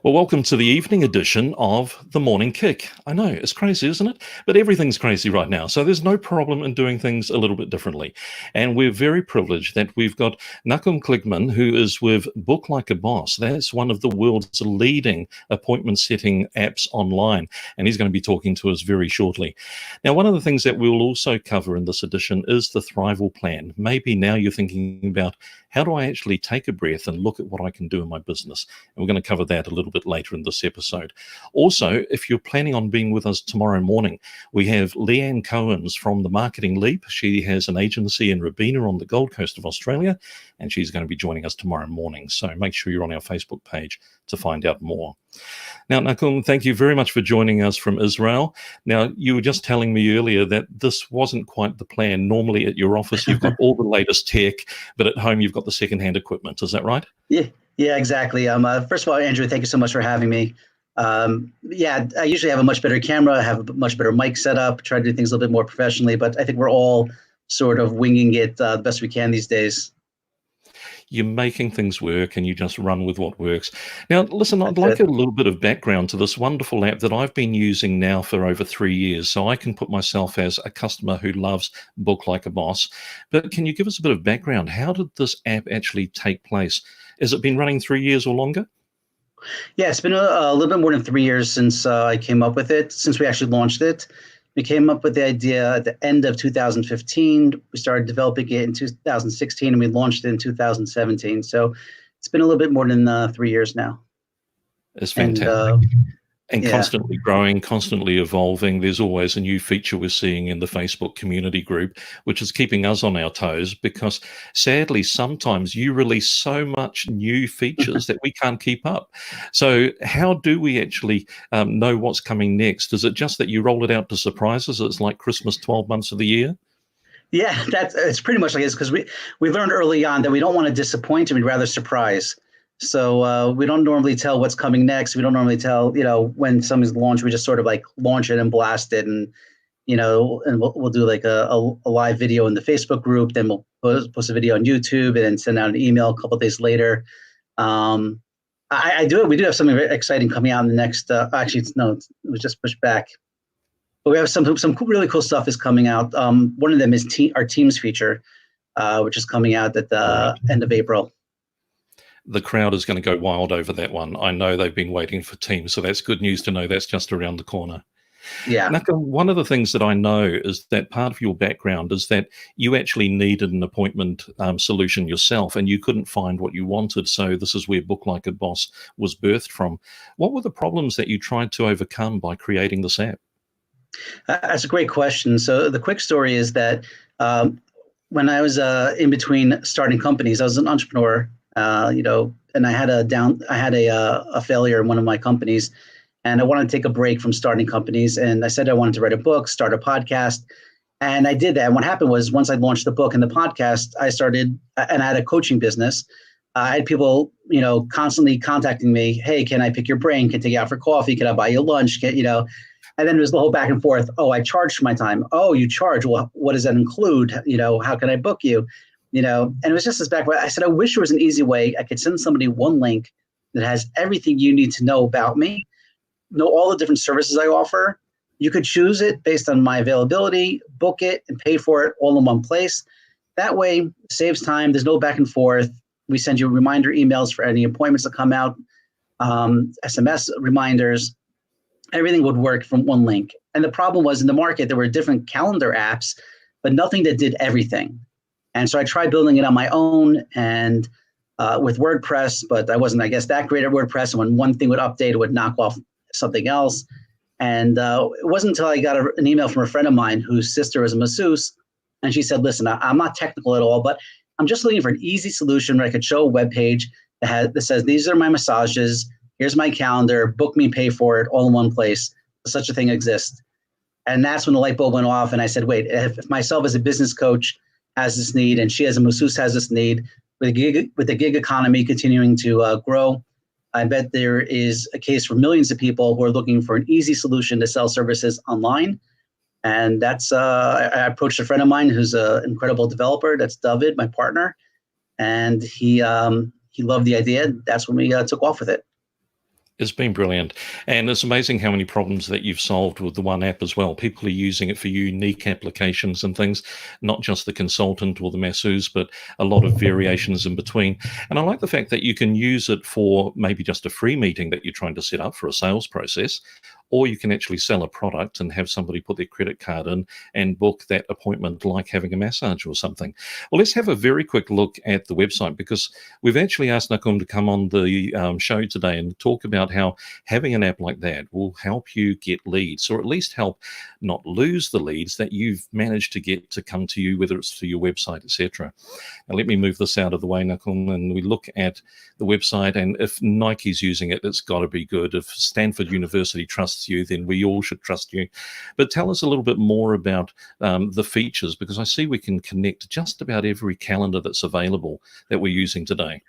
Well, welcome to the evening edition of The Morning Kick. I know, it's crazy, isn't it? But everything's crazy right now, so there's no problem in doing things a little bit differently. And we're very privileged that we've got Nachum Kligman, who is with Book Like a Boss. That's one of the world's leading appointment setting apps online, and he's going to be talking to us very shortly. Now, one of the things that we'll also cover in this edition is the Thrival Plan. Maybe now you're thinking about, how do I actually take a breath and look at what I can do in my business? And we're going to cover that a little bit later in this episode. Also, if you're planning on being with us tomorrow morning, we have Leanne Cohens from the Marketing Leap. She has an agency in Robina on the Gold Coast of Australia, and she's going to be joining us tomorrow morning. So make sure you're on our Facebook page to find out more. Now, Nachum, thank you very much for joining us from Israel. Now, you were just telling me earlier that this wasn't quite the plan. Normally at your office, you've got all the latest tech, but at home, you've got the secondhand equipment. Is that right? Yeah, exactly. First of all, Andrew, thank you so much for having me. I usually have a much better camera, have a much better mic setup, try to do things a little bit more professionally, but I think we're all sort of winging it the best we can these days. You're making things work and you just run with what works. Now, listen, I'd like a little bit of background to this wonderful app that I've been using now for over 3 years, so I can put myself as a customer who loves Book Like a Boss. But can you give us a bit of background? How did this app actually take place? Has it been running 3 years or longer? Yeah, it's been a little bit more than 3 years since I came up with it, since we actually launched it. We came up with the idea at the end of 2015. We started developing it in 2016, and we launched it in 2017. So it's been a little bit more than 3 years now. It's fantastic. And constantly growing, constantly evolving. There's always a new feature we're seeing in the Facebook community group, which is keeping us on our toes because sadly, sometimes you release so much new features that we can't keep up. So how do we actually know what's coming next? Is it just that you roll it out to surprise us? It's like Christmas 12 months of the year? Yeah, it's pretty much like this because we learned early on that we don't want to disappoint and we'd rather surprise. So we don't normally tell what's coming next. We don't normally tell, when something's launched. We just sort of like launch it and blast it, and and we'll do like a live video in the Facebook group. Then we'll post a video on YouTube and then send out an email a couple of days later. We do have something very exciting coming out in the next. Actually, it was just pushed back. But we have some really cool stuff is coming out. One of them is our Teams feature, which is coming out at the end of April. The crowd is going to go wild over that one. I know they've been waiting for Teams, so that's good news to know that's just around the corner. Yeah. Nachum, one of the things that I know is that part of your background is that you actually needed an appointment solution yourself, and you couldn't find what you wanted. So this is where Book Like a Boss was birthed from. What were the problems that you tried to overcome by creating this app? That's a great question. So the quick story is that when I was in between starting companies, I was an entrepreneur. And I had a failure in one of my companies, and I wanted to take a break from starting companies. And I said I wanted to write a book, start a podcast, and I did that. And what happened was once I launched the book and the podcast, I had a coaching business. I had people, constantly contacting me. Hey, can I pick your brain? Can I take you out for coffee? Can I buy you lunch? And then it was the whole back and forth. Oh, I charge for my time. Oh, you charge. Well, what does that include? How can I book you? And it was just this back. I said, I wish there was an easy way I could send somebody one link that has everything you need to know about me, know all the different services I offer. You could choose it based on my availability, book it, and pay for it all in one place. That way, it saves time. There's no back and forth. We send you reminder emails for any appointments that come out, SMS reminders. Everything would work from one link. And the problem was in the market, there were different calendar apps, but nothing that did everything. And so I tried building it on my own and with WordPress, but I wasn't, I guess, that great at WordPress. And when one thing would update, it would knock off something else. And it wasn't until I got an email from a friend of mine whose sister was a masseuse. And she said, listen, I'm not technical at all, but I'm just looking for an easy solution where I could show a web page that says, these are my massages. Here's my calendar. Book me, pay for it all in one place. Such a thing exists. And that's when the light bulb went off. And I said, wait, if myself as a business coach has this need, and she as a masseuse has this need, with the gig economy continuing to grow, I bet there is a case for millions of people who are looking for an easy solution to sell services online. And that's I approached a friend of mine who's an incredible developer. That's David, my partner, and he loved the idea. That's when we took off with it. It's been brilliant. And it's amazing how many problems that you've solved with the one app as well. People are using it for unique applications and things, not just the consultant or the masseuse, but a lot of variations in between. And I like the fact that you can use it for maybe just a free meeting that you're trying to set up for a sales process, or you can actually sell a product and have somebody put their credit card in and book that appointment like having a massage or something. Well, let's have a very quick look at the website because we've actually asked Nachum to come on the show today and talk about how having an app like that will help you get leads, or at least help not lose the leads that you've managed to get to come to you, whether it's through your website, etc. Now, let me move this out of the way, Nachum, and we look at the website. And if Nike's using it, it's got to be good. If Stanford University trusts you, then we all should trust you. But tell us a little bit more about the features, because I see we can connect just about every calendar that's available that we're using today.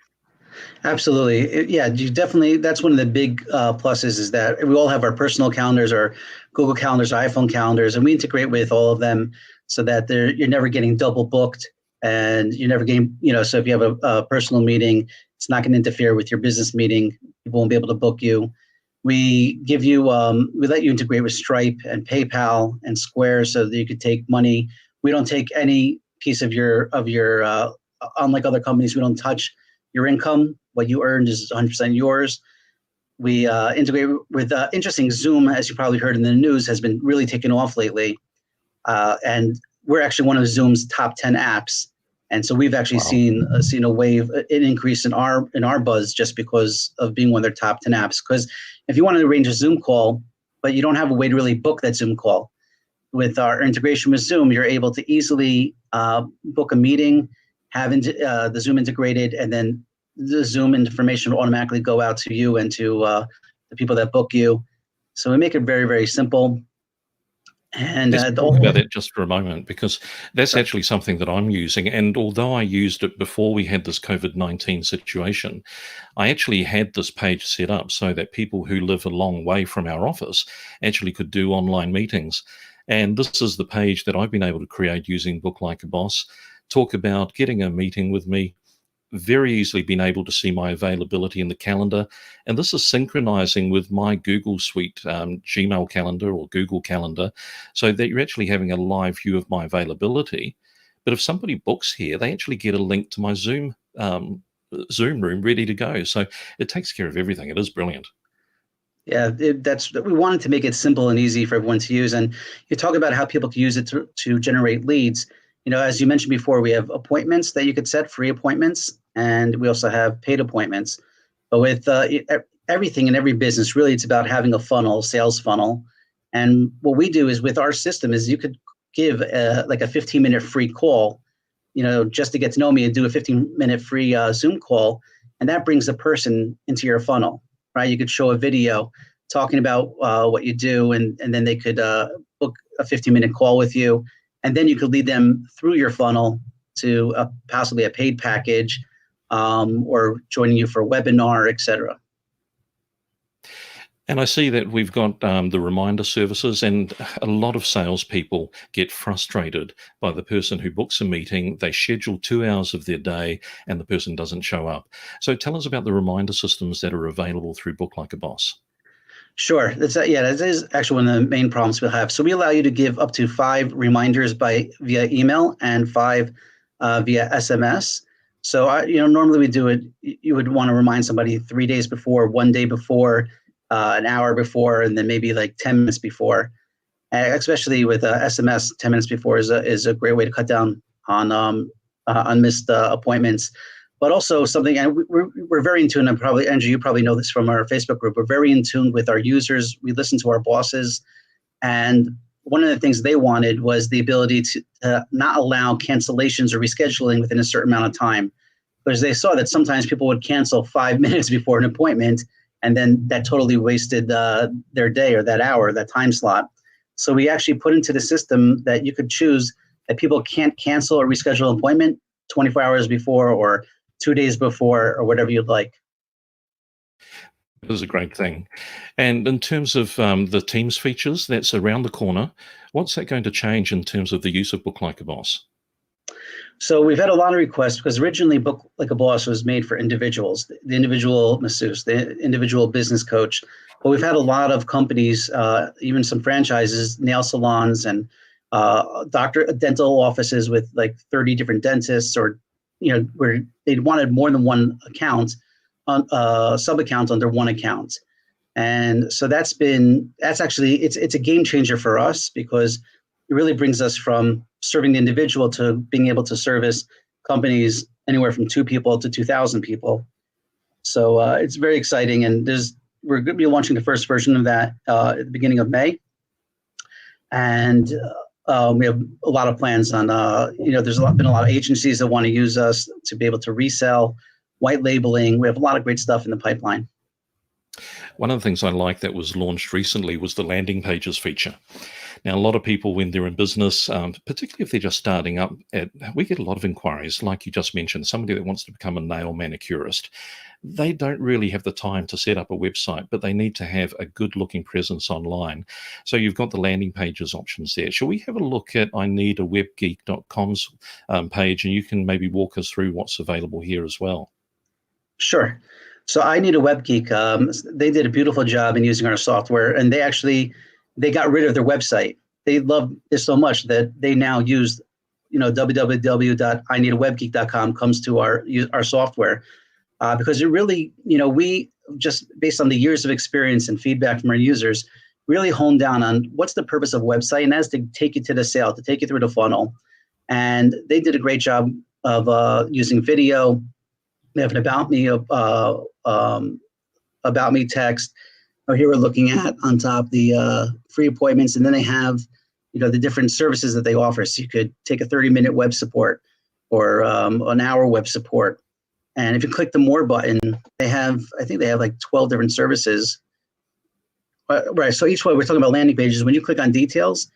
Absolutely. Yeah, you definitely, that's one of the big pluses is that we all have our personal calendars, our Google calendars, our iPhone calendars, and we integrate with all of them so that you're never getting double booked and you're never getting, so if you have a personal meeting, it's not going to interfere with your business meeting. People won't be able to book you. We give you, we let you integrate with Stripe and PayPal and Square so that you could take money. We don't take any piece of your, unlike other companies, we don't touch your income. What you earned is 100% yours. We integrate with interesting. Zoom, as you probably heard in the news, has been really taking off lately. And we're actually one of Zoom's top 10 apps. And so we've actually seen a wave, an increase in our buzz just because of being one of their top 10 apps. Because if you want to arrange a Zoom call, but you don't have a way to really book that Zoom call, with our integration with Zoom, you're able to easily book a meeting, have the Zoom integrated, and then the Zoom information will automatically go out to you and to the people that book you. So we make it very, very simple. And let's talk about that just for a moment, because that's actually something that I'm using. And although I used it before we had this COVID-19 situation, I actually had this page set up so that people who live a long way from our office actually could do online meetings. And this is the page that I've been able to create using Book Like a Boss. Talk about getting a meeting with me, very easily been able to see my availability in the calendar. And this is synchronizing with my Google Suite Gmail calendar or Google Calendar, so that you're actually having a live view of my availability. But if somebody books here, they actually get a link to my Zoom room ready to go. So it takes care of everything. It is brilliant. Yeah, we wanted to make it simple and easy for everyone to use. And you talk about how people can use it to generate leads. As you mentioned before, we have appointments that you could set, free appointments, and we also have paid appointments. But with everything in every business, really, it's about having a funnel, sales funnel. And what we do is with our system is you could give like a 15-minute free call, just to get to know me, and do a 15-minute free Zoom call. And that brings a person into your funnel, right? You could show a video talking about what you do, and then they could book a 15-minute call with you. And then you could lead them through your funnel to possibly a paid package or joining you for a webinar, et cetera. And I see that we've got the reminder services, and a lot of salespeople get frustrated by the person who books a meeting. They schedule 2 hours of their day and the person doesn't show up. So tell us about the reminder systems that are available through Book Like a Boss. Sure. That is actually one of the main problems we'll have. So we allow you to give up to 5 reminders via email and 5 via SMS. So normally we do it. You would want to remind somebody 3 days before, 1 day before, an hour before, and then maybe like 10 minutes before. Especially with SMS, 10 minutes before is a great way to cut down on missed appointments. But also something, and we're very in tune, and probably, Andrew, you probably know this from our Facebook group, we're very in tune with our users. We listen to our bosses. And one of the things they wanted was the ability to not allow cancellations or rescheduling within a certain amount of time. Because they saw that sometimes people would cancel 5 minutes before an appointment, and then that totally wasted their day or that hour, that time slot. So we actually put into the system that you could choose that people can't cancel or reschedule an appointment 24 hours before or 2 days before or whatever you'd like. It is a great thing. And in terms of the Teams features, that's around the corner. What's that going to change in terms of the use of Book Like a Boss? So we've had a lot of requests because originally Book Like a Boss was made for individuals, the individual masseuse, the individual business coach. But we've had a lot of companies, even some franchises, nail salons and dental offices with like 30 different dentists, or where they wanted more than one account on sub account under one account. And so that's actually it's a game changer for us, because it really brings us from serving the individual to being able to service companies anywhere from 2 people to 2,000 people. So it's very exciting, and we're going to be launching the first version of that at the beginning of May, and we have a lot of plans on. There's been a lot of agencies that want to use us to be able to resell, white labeling. We have a lot of great stuff in the pipeline. One of the things I like that was launched recently was the landing pages feature. Now, a lot of people, when they're in business, particularly if they're just starting up, we get a lot of inquiries, like you just mentioned, somebody that wants to become a nail manicurist. They don't really have the time to set up a website, but they need to have a good looking presence online. So you've got the landing pages options there. Shall we have a look at ineedawebgeek.com's page, and you can maybe walk us through what's available here as well? Sure. So I Need a Web Geek. They did a beautiful job in using our software, and they got rid of their website. They loved it so much that they now use, www.ineedawebgeek.com comes to our software, because it really, we just based on the years of experience and feedback from our users, really honed down on what's the purpose of a website, and that's to take you to the sale, to take you through the funnel. And they did a great job of using video. They have an about me text. Here we're looking at on top the free appointments, and then they have the different services that they offer. So you could take a 30-minute web support or an hour web support, and if you click the more button, I think they have like 12 different services. Right. So each one, we're talking about landing pages. When you click on details,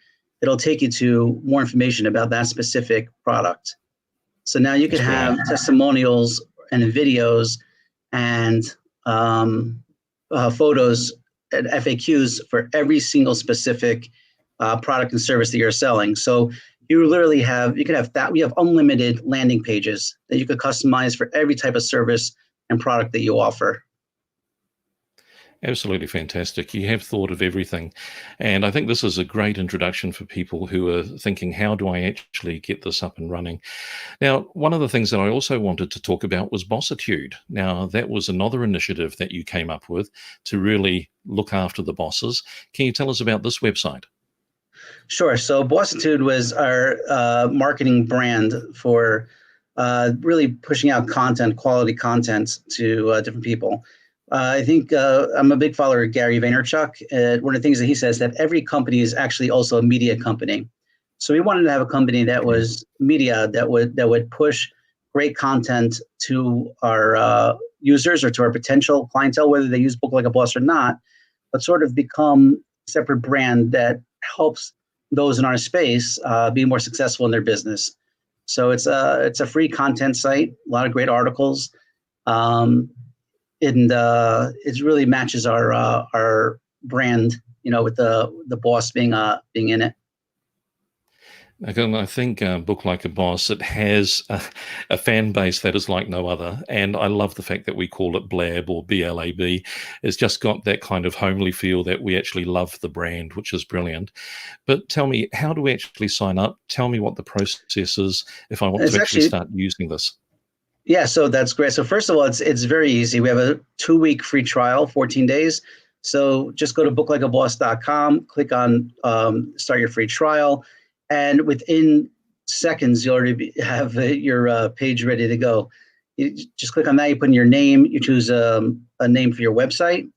it'll take you to more information about that specific product. So now you could have testimonials and videos and photos and FAQs for every single specific product and service that you're selling. So you literally we have unlimited landing pages that you could customize for every type of service and product that you offer. Absolutely fantastic. You have thought of everything. And I think this is a great introduction for people who are thinking, how do I actually get this up and running? Now, one of the things that I also wanted to talk about was Bossitude. Now, that was another initiative that you came up with to really look after the bosses. Can you tell us about this website? Sure. So Bossitude was our marketing brand for really pushing out quality content to different people. I think I'm a big follower of Gary Vaynerchuk. One of the things that he says that every company is actually also a media company. So we wanted to have a company that was media, that would push great content to our users or to our potential clientele, whether they use Book Like a Boss or not, but sort of become a separate brand that helps those in our space be more successful in their business. So it's a free content site, a lot of great articles. And it really matches our brand, with the boss being in it. Again, I think Book Like a Boss, it has a fan base that is like no other. And I love the fact that we call it BLAB or BLAB. It's just got that kind of homely feel that we actually love the brand, which is brilliant. But tell me, how do we actually sign up? Tell me what the process is if I want to actually start using this. Yeah, so that's great. So first of all, it's very easy. We have a 2-week free trial, 14 days. So just go to booklikeaboss.com, click on start your free trial, and within seconds, you already have your page ready to go. You just click on that, you put in your name, you choose a name for your website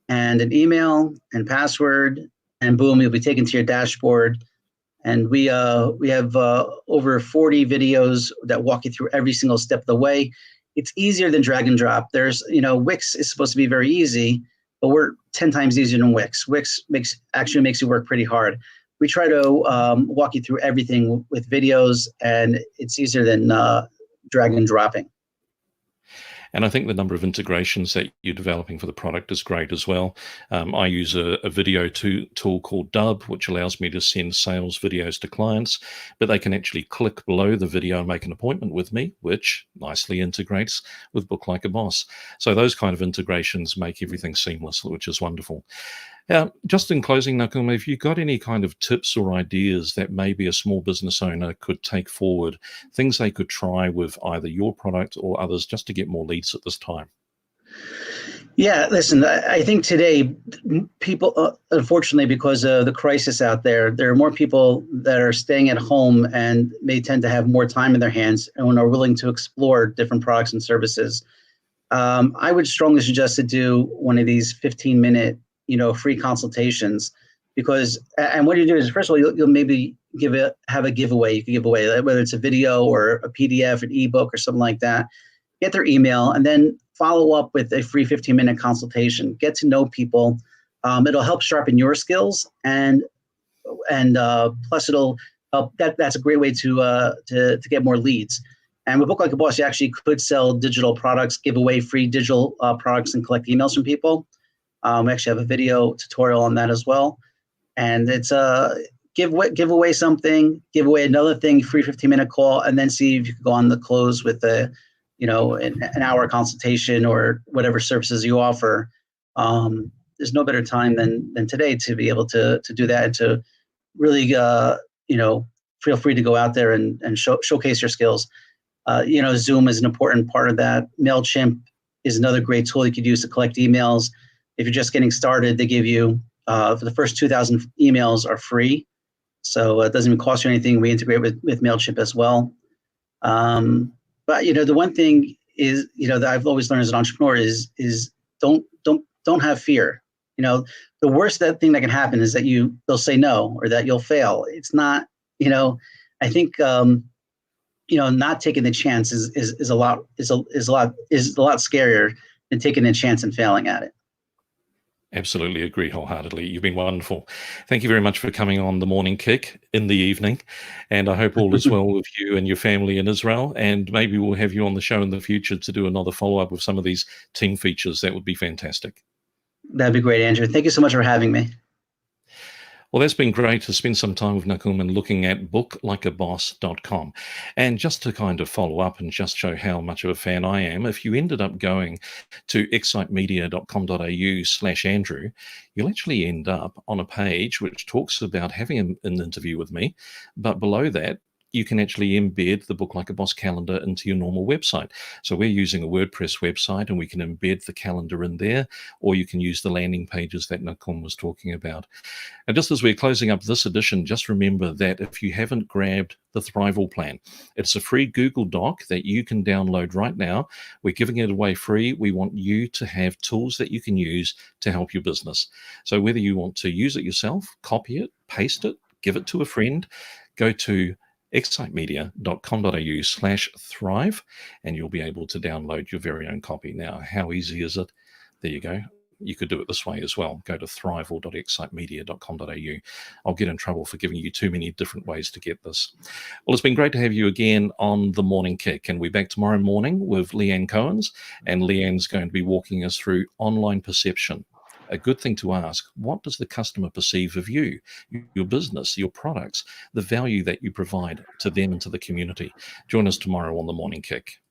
and an email and password, and boom, you'll be taken to your dashboard. And we have over 40 videos that walk you through every single step of the way. It's easier than drag and drop. There's, Wix is supposed to be very easy, but we're 10 times easier than Wix. Wix actually makes you work pretty hard. We try to walk you through everything with videos, and it's easier than drag and dropping. And I think the number of integrations that you're developing for the product is great as well. I use a video tool called Dub, which allows me to send sales videos to clients, but they can actually click below the video and make an appointment with me, which nicely integrates with Book Like a Boss. So those kind of integrations make everything seamless, which is wonderful. Just in closing, Nachum, have you got any kind of tips or ideas that maybe a small business owner could take forward, things they could try with either your product or others just to get more leads at this time? Yeah, listen, I think today people, unfortunately, because of the crisis out there are more people that are staying at home and may tend to have more time in their hands and are willing to explore different products and services. I would strongly suggest to do one of these 15-minute, free consultations, because, and what you do is, first of all, you'll maybe have a giveaway. You can give away, whether it's a video or a PDF, an ebook, or something like that. Get their email and then follow up with a free 15-minute consultation. Get to know people. It'll help sharpen your skills, and plus it'll help. That's a great way to get more leads. And with Book Like a Boss, you actually could sell digital products, give away free digital products, and collect emails from people. We actually have a video tutorial on that as well. And it's give away something, give away another thing, free 15-minute call, and then see if you can go on the close with an hour consultation or whatever services you offer. There's no better time than today to be able to do that, and to really feel free to go out there and showcase your skills. Zoom is an important part of that. MailChimp is another great tool you could use to collect emails. If you're just getting started, they give you, for the first 2,000 emails are free. So it doesn't even cost you anything. We integrate with MailChimp as well. But the one thing is, that I've always learned as an entrepreneur is don't have fear. The worst thing that can happen is that they'll say no, or that you'll fail. It's not, I think, not taking the chance is a lot scarier than taking a chance and failing at it. Absolutely agree wholeheartedly. You've been wonderful. Thank you very much for coming on the Morning Kick in the evening. And I hope all is well with you and your family in Israel. And maybe we'll have you on the show in the future to do another follow-up with some of these team features. That would be fantastic. That'd be great, Andrew. Thank you so much for having me. Well, that's been great to spend some time with Nachum and looking at booklikeaboss.com. And just to kind of follow up and just show how much of a fan I am, if you ended up going to excitemedia.com.au/Andrew, you'll actually end up on a page which talks about having an interview with me. But below that, you can actually embed the Book Like a Boss calendar into your normal website. So we're using a WordPress website, and we can embed the calendar in there, or you can use the landing pages that Nachum was talking about. And just as we're closing up this edition, just remember that if you haven't grabbed the Thrival plan, it's a free Google Doc that you can download right now. We're giving it away free. We want you to have tools that you can use to help your business. So whether you want to use it yourself, copy it, paste it, give it to a friend, go to excitemedia.com.au/thrive, and you'll be able to download your very own copy. Now, how easy is it? There you go. You could do it this way as well. Go to thrival.excitemedia.com.au. I'll get in trouble for giving you too many different ways to get this. Well, it's been great to have you again on The Morning Kick, and we're back tomorrow morning with Leanne Cohens, and Leanne's going to be walking us through online perception. A good thing to ask: what does the customer perceive of you, your business, your products, the value that you provide to them and to the community? Join us tomorrow on The Morning Kick.